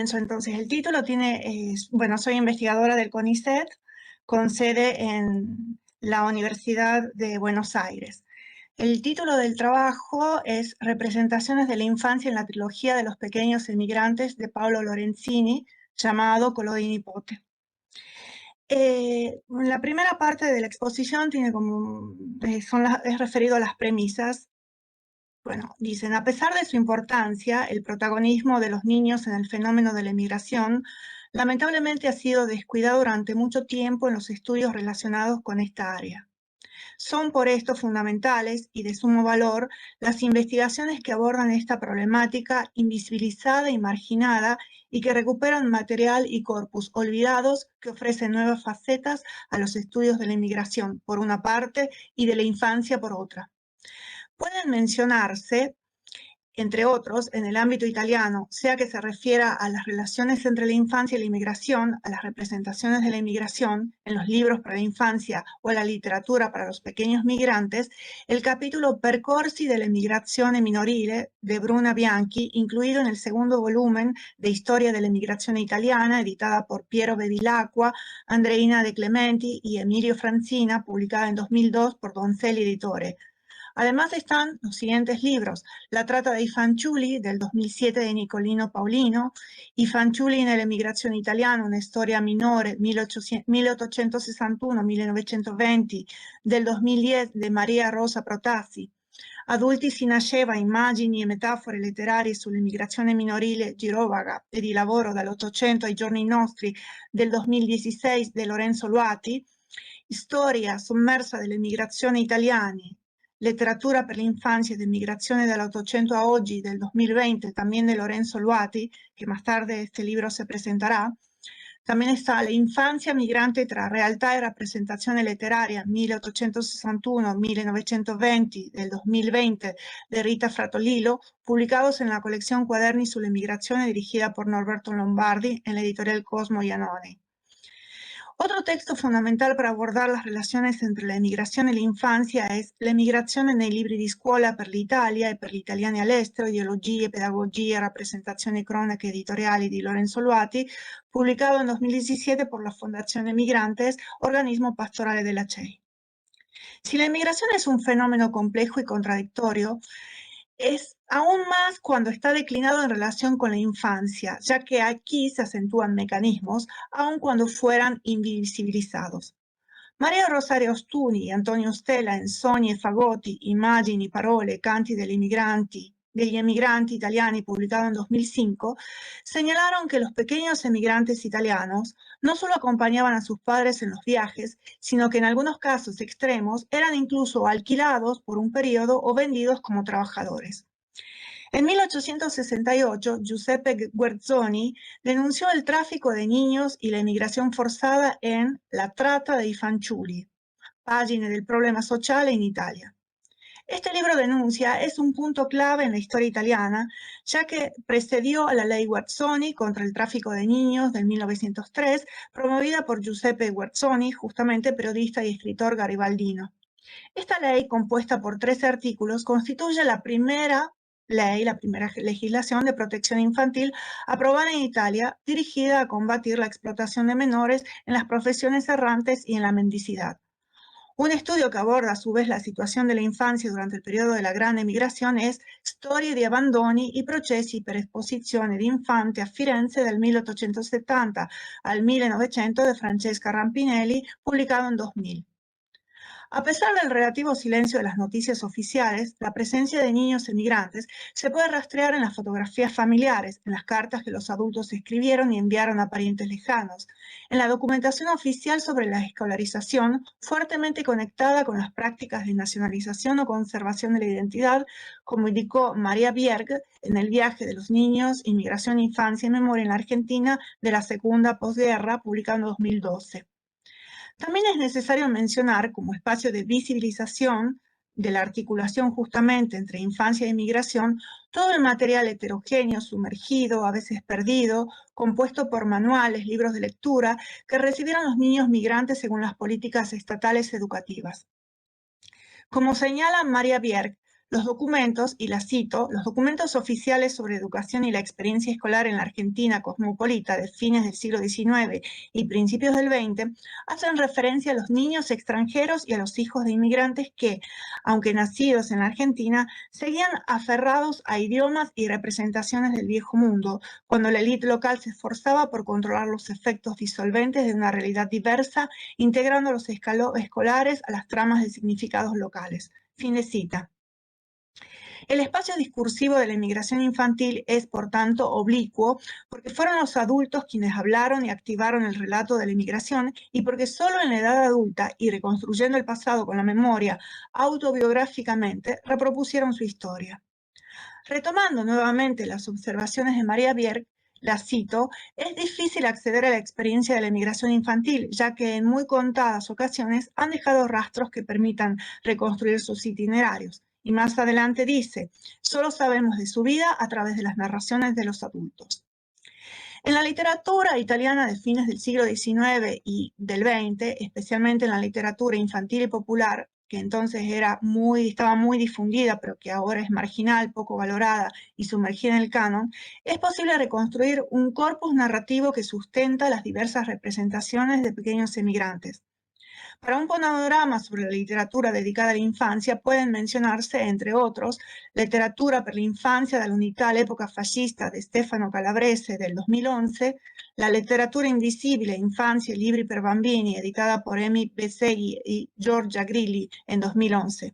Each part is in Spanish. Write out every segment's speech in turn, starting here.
Comienzo entonces. El título bueno, soy investigadora del CONICET con sede en la Universidad de Buenos Aires. El título del trabajo es Representaciones de la infancia en la trilogía de los pequeños emigrantes de Paolo Lorenzini, llamado Colodi Nipote. La primera parte de la exposición tiene es referido a las premisas. Bueno, dicen, a pesar de su importancia, el protagonismo de los niños en el fenómeno de la emigración lamentablemente ha sido descuidado durante mucho tiempo en los estudios relacionados con esta área. Son por esto fundamentales y de sumo valor las investigaciones que abordan esta problemática invisibilizada y marginada y que recuperan material y corpus olvidados que ofrecen nuevas facetas a los estudios de la inmigración, por una parte, y de la infancia por otra. Pueden mencionarse, entre otros, en el ámbito italiano, sea que se refiera a las relaciones entre la infancia y la inmigración, a las representaciones de la inmigración en los libros para la infancia o a la literatura para los pequeños migrantes, el capítulo Percorsi della migrazione minorile de Bruna Bianchi, incluido en el segundo volumen de Historia de la Emigrazione Italiana, editada por Piero Bevilacqua, Andreina De Clementi y Emilio Francina, publicada en 2002 por Donzelli Editore. Además están los siguientes libros: La trata dei fanciulli del 2007 de Nicolino Paulino, I fanciulli nell'emigrazione italiana, una storia minore 1861-1920 del 2010 de Maria Rosa Protassi, Adulti si nasceva, immagini e metafore letterarie sull'emigrazione minorile girovaga e di lavoro dall'Ottocento ai giorni nostri del 2016 de Lorenzo Luati, Storia sommersa dell'emigrazione italiana, Letteratura per l'infanzia ed emigrazione dall'Ottocento a oggi del 2020, también de Lorenzo Luati, que más tarde este libro se presentará. También está La infancia migrante tra realtà e rappresentazione letteraria 1861-1920 del 2020 de Rita Fratolillo, publicados en la colección Cuaderni sull'emigrazione dirigida por Norberto Lombardi en la editorial Cosmo y Anoni. Otro texto fundamental para abordar las relaciones entre la emigrazione e l'infanzia es L'emigrazione nei libri di scuola per l'Italia e per gli italiani all'estero, ideologie, pedagogia, rappresentazioni e cronache editoriali di Lorenzo Luati, publicado en 2017 por la Fondazione Migrantes, organismo pastorale de la CEI. Si la inmigración es un fenómeno complejo y contradictorio, es aún más cuando está declinado en relación con la infancia, ya que aquí se acentúan mecanismos, aun cuando fueran invisibilizados. Maria Rosaria Ostuni y Antonio Stella en Sogni e Fagotti, Immagini, Parole, Canti degli emigranti italiani, publicado en 2005, señalaron que los pequeños emigrantes italianos no solo acompañaban a sus padres en los viajes, sino que en algunos casos extremos eran incluso alquilados por un periodo o vendidos como trabajadores. En 1868, Giuseppe Guerzoni denunció el tráfico de niños y la emigración forzada en La tratta dei fanciulli, Pagine del problema sociale in Italia. Este libro denuncia es un punto clave en la historia italiana, ya que precedió a la ley Guerzoni contra el tráfico de niños del 1903, promovida por Giuseppe Guerzoni, justamente periodista y escritor garibaldino. Esta ley, compuesta por 13 artículos, constituye la primera legislación de protección infantil aprobada en Italia, dirigida a combatir la explotación de menores en las profesiones errantes y en la mendicidad. Un estudio que aborda a su vez la situación de la infancia durante el periodo de la Gran Emigrazione es Storie di abbandoni e processi per esposizione di infanti a Firenze del 1870 al 1900 de Francesca Rampinelli, publicado en 2000. A pesar del relativo silencio de las noticias oficiales, la presencia de niños emigrantes se puede rastrear en las fotografías familiares, en las cartas que los adultos escribieron y enviaron a parientes lejanos, en la documentación oficial sobre la escolarización, fuertemente conectada con las prácticas de nacionalización o conservación de la identidad, como indicó Maria Bjerg en El viaje de los niños, inmigración, infancia y memoria en la Argentina de la segunda posguerra, publicado en 2012. También es necesario mencionar como espacio de visibilización de la articulación justamente entre infancia e inmigración, todo el material heterogéneo, sumergido, a veces perdido, compuesto por manuales, libros de lectura, que recibieron los niños migrantes según las políticas estatales educativas. Como señala Maria Bjerg, Los documentos, y la cito, los documentos oficiales sobre educación y la experiencia escolar en la Argentina cosmopolita de fines del siglo XIX y principios del XX hacen referencia a los niños extranjeros y a los hijos de inmigrantes que, aunque nacidos en la Argentina, seguían aferrados a idiomas y representaciones del viejo mundo, cuando la élite local se esforzaba por controlar los efectos disolventes de una realidad diversa, integrando los escolares a las tramas de significados locales. Fin de cita. El espacio discursivo de la inmigración infantil es, por tanto, oblicuo, porque fueron los adultos quienes hablaron y activaron el relato de la inmigración y porque solo en la edad adulta y reconstruyendo el pasado con la memoria autobiográficamente repropusieron su historia. Retomando nuevamente las observaciones de María Bierk, la cito, es difícil acceder a la experiencia de la inmigración infantil, ya que en muy contadas ocasiones han dejado rastros que permitan reconstruir sus itinerarios. Y más adelante dice, solo sabemos de su vida a través de las narraciones de los adultos. En la literatura italiana de fines del siglo XIX y del XX, especialmente en la literatura infantil y popular, que entonces estaba muy difundida, pero que ahora es marginal, poco valorada y sumergida en el canon, es posible reconstruir un corpus narrativo que sustenta las diversas representaciones de pequeños emigrantes. Para un panorama sobre la literatura dedicada a la infancia pueden mencionarse, entre otros, Letteratura per l'infanzia dall'unità all'epoca fascista de Stefano Calabrese del 2011, La letteratura invisibile, infancia y libri per bambini, editada por Emi Beseghi y Giorgia Grilli en 2011.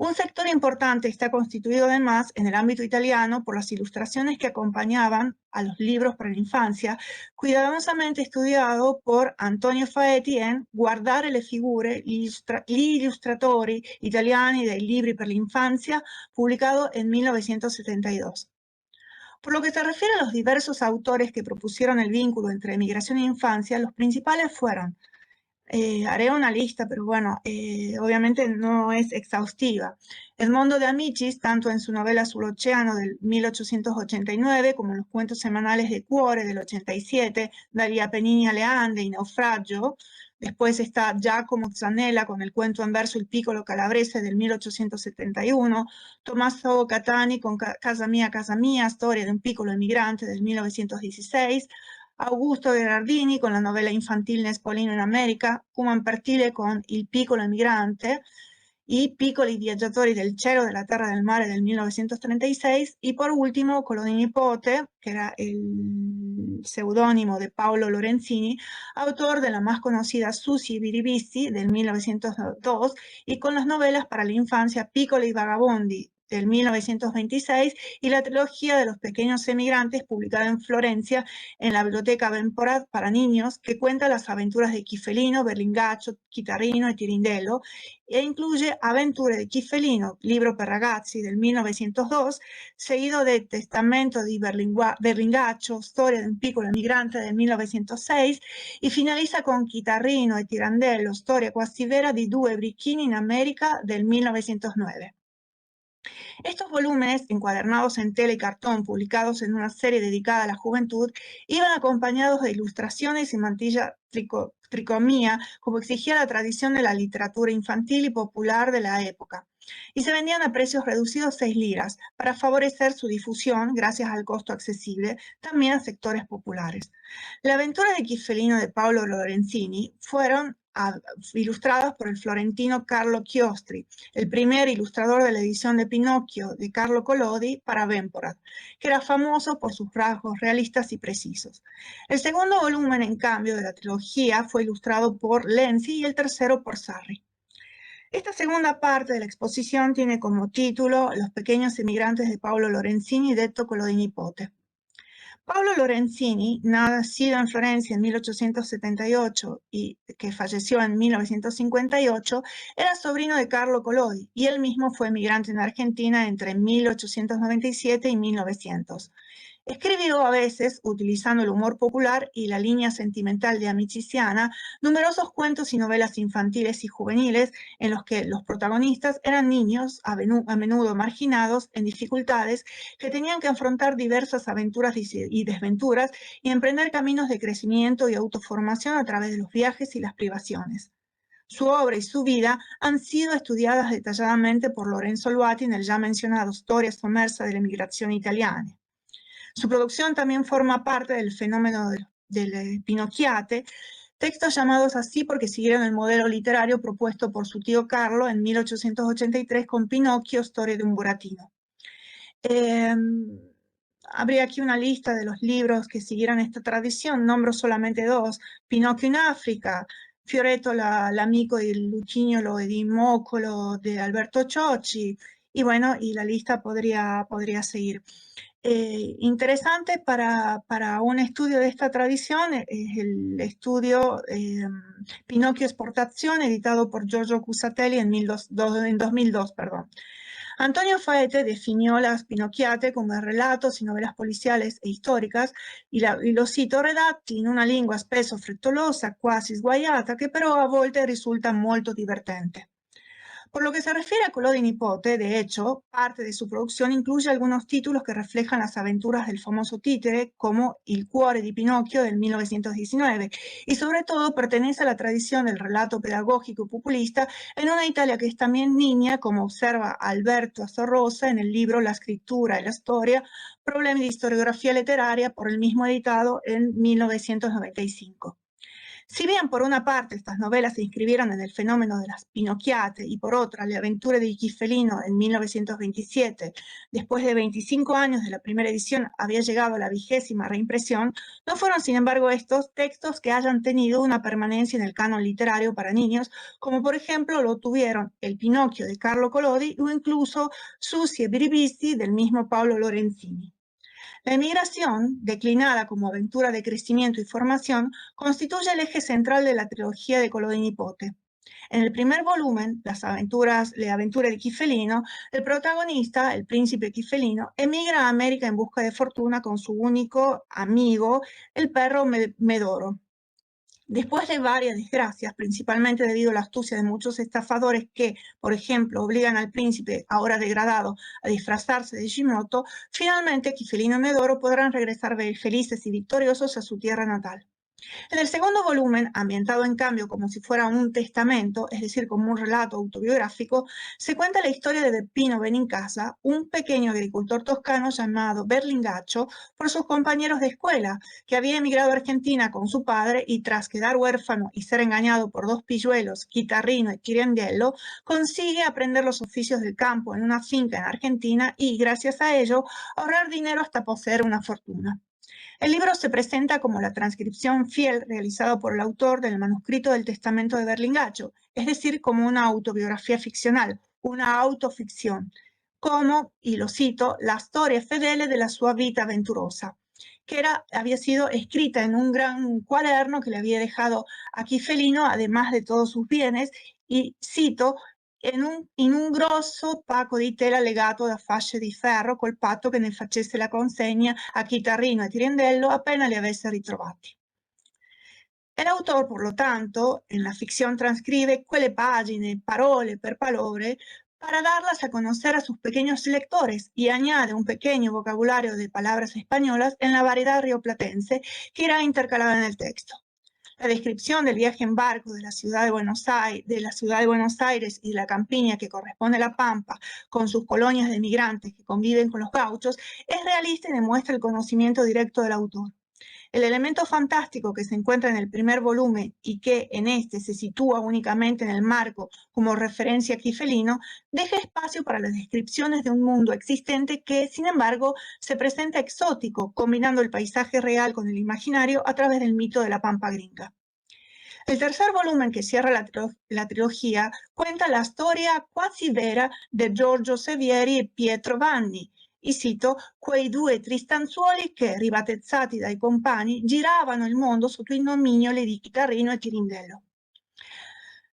Un sector importante está constituido además en el ámbito italiano por las ilustraciones que acompañaban a los libros para la infancia, cuidadosamente estudiado por Antonio Faetti en Guardare le figure, gli illustratori italiani dei libri per l'infanzia, publicado en 1972. Por lo que se refiere a los diversos autores que propusieron el vínculo entre emigración e infancia, los principales fueron haré una lista, pero bueno, obviamente no es exhaustiva. Edmondo de Amicis, tanto en su novela Sull'Oceano del 1889 como en los cuentos semanales de Cuore del 87, Dagli Appennini alle Ande y Naufragio. Después está Giacomo Zanella con el cuento en verso Il piccolo calabrese del 1871, Tommaso Catani con Casa Mia, storia de un piccolo emigrante del 1916, Augusto Gherardini con la novela infantil Nespolino in America, Cuman Pertile con Il piccolo emigrante y Piccoli viaggiatori del cielo, de la tierra del mare del 1936, y por último Colodi Nipote, que era el seudónimo de Paolo Lorenzini, autor de la más conocida Susi Biribisti del 1902 y con las novelas para la infancia Piccoli Vagabondi del 1926 y la trilogía de los pequeños emigrantes publicada en Florencia en la biblioteca Vemporat para niños, que cuenta las aventuras de Chifelino, Berlingaccio, Chitarrino y Tirindello, e incluye Avventure di Chifelino, libro per ragazzi del 1902, seguido de Testamento di Berlingaccio, storia di un piccolo emigrante del 1906, y finaliza con Chitarrino e Tirandello, storia quasi vera di due brichini in America del 1909. Estos volúmenes, encuadernados en tela y cartón, publicados en una serie dedicada a la juventud, iban acompañados de ilustraciones y mantilla tricomía, como exigía la tradición de la literatura infantil y popular de la época. Y se vendían a precios reducidos 6 liras, para favorecer su difusión, gracias al costo accesible, también a sectores populares. La aventura de Chifelino de Paolo Lorenzini fueron ilustradas por el florentino Carlo Chiostri, el primer ilustrador de la edición de Pinocchio de Carlo Collodi para Vemporat, que era famoso por sus rasgos realistas y precisos. El segundo volumen, en cambio, de la trilogía fue ilustrado por Lenzi y el tercero por Sarri. Esta segunda parte de la exposición tiene como título Los pequeños emigrantes de Paolo Lorenzini, detto Collodi Nipote. Paolo Lorenzini, nacido en Florencia en 1878 y que falleció en 1958, era sobrino de Carlo Collodi y él mismo fue emigrante en Argentina entre 1897 y 1900. Escribió a veces, utilizando el humor popular y la línea sentimental de Amiciciana, numerosos cuentos y novelas infantiles y juveniles en los que los protagonistas eran niños, a menudo marginados, en dificultades, que tenían que afrontar diversas aventuras y desventuras y emprender caminos de crecimiento y autoformación a través de los viajes y las privaciones. Su obra y su vida han sido estudiadas detalladamente por Lorenzo Luati en el ya mencionado Storia sommersa de la emigrazione italiana. Su producción también forma parte del fenómeno del Pinocchiate, textos llamados así porque siguieron el modelo literario propuesto por su tío Carlo en 1883 con Pinocchio, Storia de un burattino. Habría aquí una lista de los libros que siguieron esta tradición, nombro solamente dos: Pinocchio in África, Fioretto l'amico del lucignolo di Moccolo de Alberto Ciocci, y bueno, y la lista podría seguir. Interesante para un estudio de esta tradición es el estudio Pinocchio Esportazione, editado por Giorgio Cusatelli en 2002. Antonio Faete definió las Pinocchiate come relatos y novelas policiales e históricas, y lo cito: redatti in una lingua spesso frettolosa, quasi sguaiata, che però a volte risulta molto divertente. Por lo que se refiere a Collodi Nipote, de hecho, parte de su producción incluye algunos títulos que reflejan las aventuras del famoso títere, como Il cuore di Pinocchio del 1919, y sobre todo pertenece a la tradición del relato pedagógico y populista en una Italia que es también niña, como observa Alberto Azzarrosa en el libro La escritura y la historia, problemi di historiografía literaria, por el mismo editado en 1995. Si bien por una parte estas novelas se inscribieron en el fenómeno de las Pinocchiate y por otra Le aventure di Chiffelino en 1927, después de 25 años de la primera edición había llegado a la 20ª reimpresión, no fueron sin embargo estos textos que hayan tenido una permanencia en el canon literario para niños, como por ejemplo lo tuvieron El Pinocchio de Carlo Collodi o incluso Sussi e Biribisti del mismo Paolo Lorenzini. La emigración, declinada como aventura de crecimiento y formación, constituye el eje central de la trilogía de Collodi Nipote. En el primer volumen, Le aventure di Chiffelino, el protagonista, el príncipe Chiffelino, emigra a América en busca de fortuna con su único amigo, el perro Medoro. Después de varias desgracias, principalmente debido a la astucia de muchos estafadores que, por ejemplo, obligan al príncipe, ahora degradado, a disfrazarse de Shimoto, finalmente Chiffelino y Medoro podrán regresar felices y victoriosos a su tierra natal. En el segundo volumen, ambientado en cambio como si fuera un testamento, es decir, como un relato autobiográfico, se cuenta la historia de Peppino Benincasa, un pequeño agricultor toscano llamado Berlingaccio por sus compañeros de escuela, que había emigrado a Argentina con su padre y tras quedar huérfano y ser engañado por dos pilluelos, Chitarrino y Chirindello, consigue aprender los oficios del campo en una finca en Argentina y, gracias a ello, ahorrar dinero hasta poseer una fortuna. El libro se presenta como la transcripción fiel realizada por el autor del manuscrito del testamento de Berlingaccio, es decir, como una autobiografía ficcional, una autoficción, como, y lo cito, la storia fedele della sua vita avventurosa, que había sido escrita en un gran cuaderno que le había dejado a Chiffelino, además de todos sus bienes, y cito, in un grosso pacco di tela legato da fasce di ferro col patto che ne facesse la consegna a Chitarrino e Tirindello appena li avesse ritrovati. El autor, por lo tanto, en la ficción transcribe quelle pagine, parole per parole, para darlas a conocer a sus pequeños lectores y añade un pequeño vocabulario de palabras españolas en la variedad rioplatense que irá intercalada en el texto. La descripción del viaje en barco de la ciudad de Buenos Aires y de la campiña que corresponde a La Pampa, con sus colonias de migrantes que conviven con los gauchos, es realista y demuestra el conocimiento directo del autor. El elemento fantástico que se encuentra en el primer volumen y que en este se sitúa únicamente en el marco como referencia a Chiffelino, deja espacio para las descripciones de un mundo existente que, sin embargo, se presenta exótico, combinando el paisaje real con el imaginario a través del mito de la Pampa Gringa. El tercer volumen, que cierra la trilogía, cuenta la storia quasi vera de Giorgio Sevieri e Pietro Vanni, y cito, quei due tristanzuoli che, ribattezzati dai compagni, giravano il mondo sotto il nomignolo di Chitarrino e Tirindello.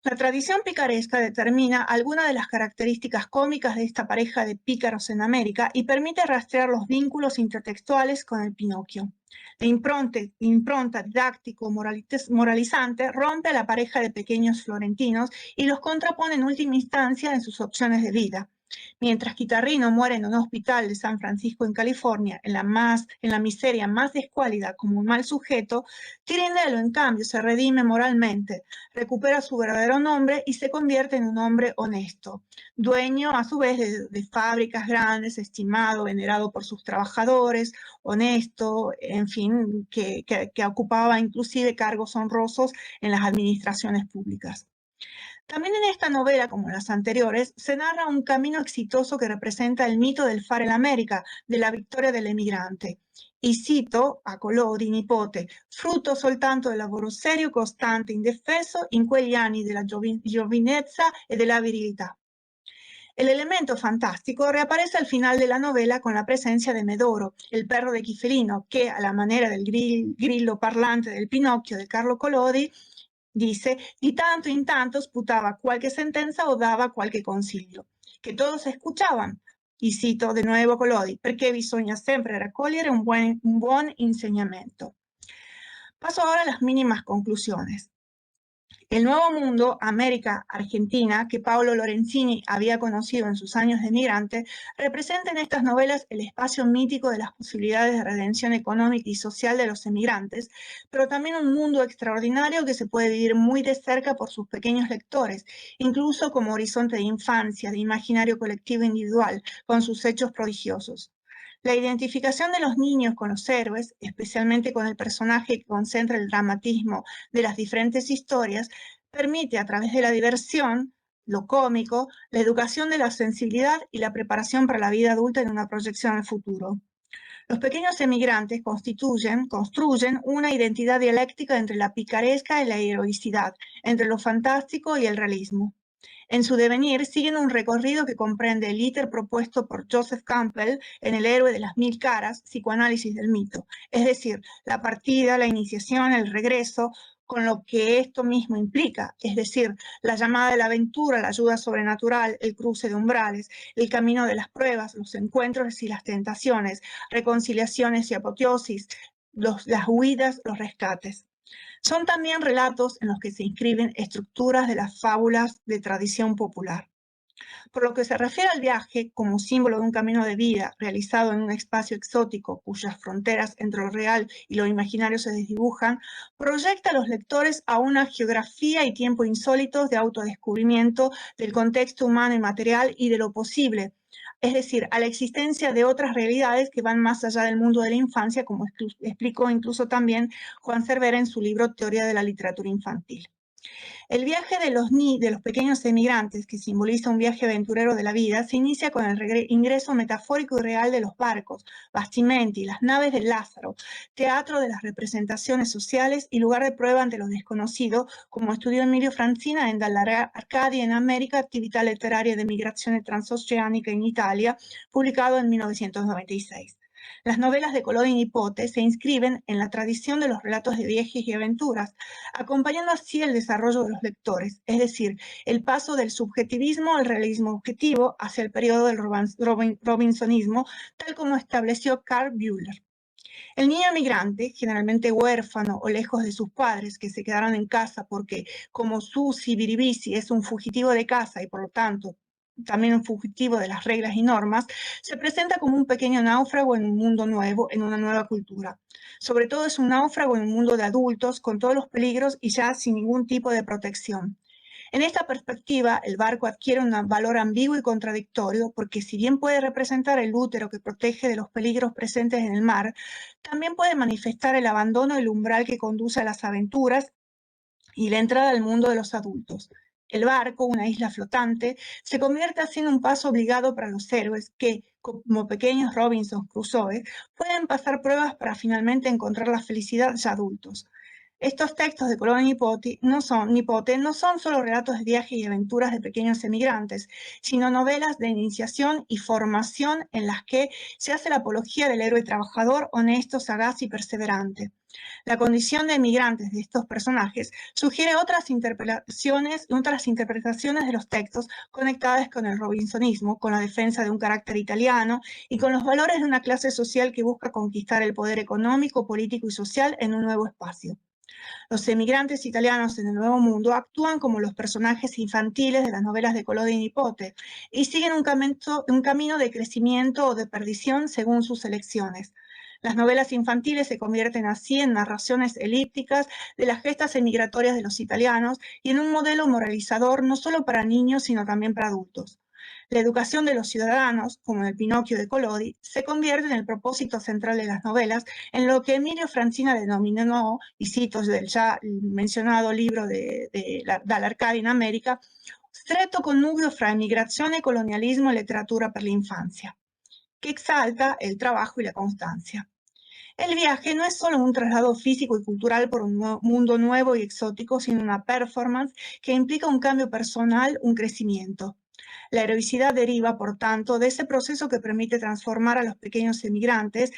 La tradición picaresca determina algunas de las características cómicas de esta pareja de pícaros en América y permite rastrear los vínculos intertextuales con el Pinocchio. La impronta didáctico-moralizante rompe a la pareja de pequeños florentinos y los contrapone en última instancia en sus opciones de vida. Mientras Guitarrino muere en un hospital de San Francisco en California, en la miseria más escuálida como un mal sujeto, Pirandello en cambio se redime moralmente, recupera su verdadero nombre y se convierte en un hombre honesto, dueño a su vez de fábricas grandes, estimado, venerado por sus trabajadores, honesto, en fin, que ocupaba inclusive cargos honrosos en las administraciones públicas. También en esta novela, como en las anteriores, se narra un camino exitoso que representa el mito del fare l'America, de la victoria dell'emigrante. Y cito a Collodi, nipote, frutto soltanto del lavoro serio, costante, indefeso in quegli anni della giovinezza e della virilità. El elemento fantástico reaparece al final de la novela con la presencia de Medoro, el perro de Quifelino, que a la manera del grillo parlante del Pinocchio de Carlo Collodi, dice, di tanto in tanto sputava qualche sentenza o dava qualche consiglio, che todos escuchaban. Y cito de nuevo Collodi, perché bisogna sempre raccogliere un buon insegnamento. Paso ahora a las mínimas conclusiones. El nuevo mundo, América Argentina, que Paolo Lorenzini había conocido en sus años de migrante, representa en estas novelas el espacio mítico de las posibilidades de redención económica y social de los emigrantes, pero también un mundo extraordinario que se puede vivir muy de cerca por sus pequeños lectores, incluso como horizonte de infancia, de imaginario colectivo individual, con sus hechos prodigiosos. La identificación de los niños con los héroes, especialmente con el personaje que concentra el dramatismo de las diferentes historias, permite a través de la diversión, lo cómico, la educación de la sensibilidad y la preparación para la vida adulta en una proyección al futuro. Los pequeños emigrantes construyen una identidad dialéctica entre la picaresca y la heroicidad, entre lo fantástico y el realismo. En su devenir siguen un recorrido que comprende el íter propuesto por Joseph Campbell en El héroe de las mil caras, psicoanálisis del mito, es decir, la partida, la iniciación, el regreso, con lo que esto mismo implica, es decir, la llamada de la aventura, la ayuda sobrenatural, el cruce de umbrales, el camino de las pruebas, los encuentros y las tentaciones, reconciliaciones y apoteosis, las huidas, los rescates. Son también relatos en los que se inscriben estructuras de las fábulas de tradición popular. Por lo que se refiere al viaje como símbolo de un camino de vida realizado en un espacio exótico cuyas fronteras entre lo real y lo imaginario se desdibujan, proyecta a los lectores a una geografía y tiempo insólitos de autodescubrimiento del contexto humano y material y de lo posible, es decir, a la existencia de otras realidades que van más allá del mundo de la infancia, como explicó incluso también Juan Cervera en su libro Teoría de la literatura infantil. El viaje de los pequeños emigrantes, que simboliza un viaje aventurero de la vida, se inicia con el ingreso metafórico y real de los barcos, bastimenti, las naves de Lázaro, teatro de las representaciones sociales y lugar de prueba ante lo desconocido, como estudió Emilio Francina en Dalla Arcadia en América, actividad literaria de migrazione transoceánica en Italia, publicado en 1996. Las novelas de Collodi y Nipote se inscriben en la tradición de los relatos de viajes y aventuras, acompañando así el desarrollo de los lectores, es decir, el paso del subjetivismo al realismo objetivo hacia el periodo del robinsonismo, tal como estableció Carl Buehler. El niño migrante, generalmente huérfano o lejos de sus padres, que se quedaron en casa porque, como Susi Biribisi es un fugitivo de casa y por lo tanto también un fugitivo de las reglas y normas, se presenta como un pequeño náufrago en un mundo nuevo, en una nueva cultura. Sobre todo es un náufrago en un mundo de adultos con todos los peligros y ya sin ningún tipo de protección. En esta perspectiva, el barco adquiere un valor ambiguo y contradictorio porque si bien puede representar el útero que protege de los peligros presentes en el mar, también puede manifestar el abandono del umbral que conduce a las aventuras y la entrada al mundo de los adultos. El barco, una isla flotante, se convierte así en un paso obligado para los héroes que, como pequeños Robinson Crusoe, pueden pasar pruebas para finalmente encontrar la felicidad ya adultos. Estos textos de Collodi y Nipote no son solo relatos de viajes y aventuras de pequeños emigrantes, sino novelas de iniciación y formación en las que se hace la apología del héroe trabajador, honesto, sagaz y perseverante. La condición de emigrantes de estos personajes sugiere otras interpretaciones de los textos conectadas con el robinsonismo, con la defensa de un carácter italiano y con los valores de una clase social que busca conquistar el poder económico, político y social en un nuevo espacio. Los emigrantes italianos en el Nuevo Mundo actúan como los personajes infantiles de las novelas de Collodi y Nipote y siguen un camino de crecimiento o de perdición según sus elecciones. Las novelas infantiles se convierten así en narraciones elípticas de las gestas emigratorias de los italianos y en un modelo moralizador no solo para niños, sino también para adultos. La educación de los ciudadanos, como en el Pinocchio de Collodi, se convierte en el propósito central de las novelas, en lo que Emilio Francina denominó, y cito del ya mencionado libro dall'Arcadia in America, stretto connubio fra emigrazione, colonialismo e letteratura per l'infanzia, que exalta el trabajo y la constancia. El viaje no es solo un traslado físico y cultural por un mundo nuevo y exótico, sino una performance que implica un cambio personal, un crecimiento. La heroicidad deriva, por tanto, de ese proceso que permite transformar a los pequeños emigrantes,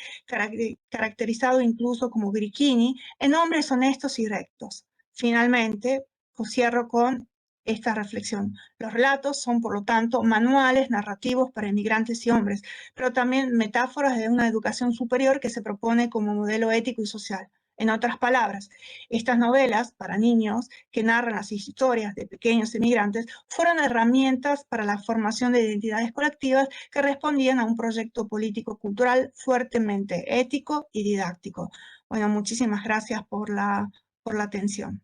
caracterizado incluso como birichini, en hombres honestos y rectos. Finalmente, cierro con esta reflexión. Los relatos son, por lo tanto, manuales narrativos para emigrantes y hombres, pero también metáforas de una educación superior que se propone como modelo ético y social. En otras palabras, estas novelas para niños que narran las historias de pequeños emigrantes fueron herramientas para la formación de identidades colectivas que respondían a un proyecto político-cultural fuertemente ético y didáctico. Bueno, muchísimas gracias por la atención.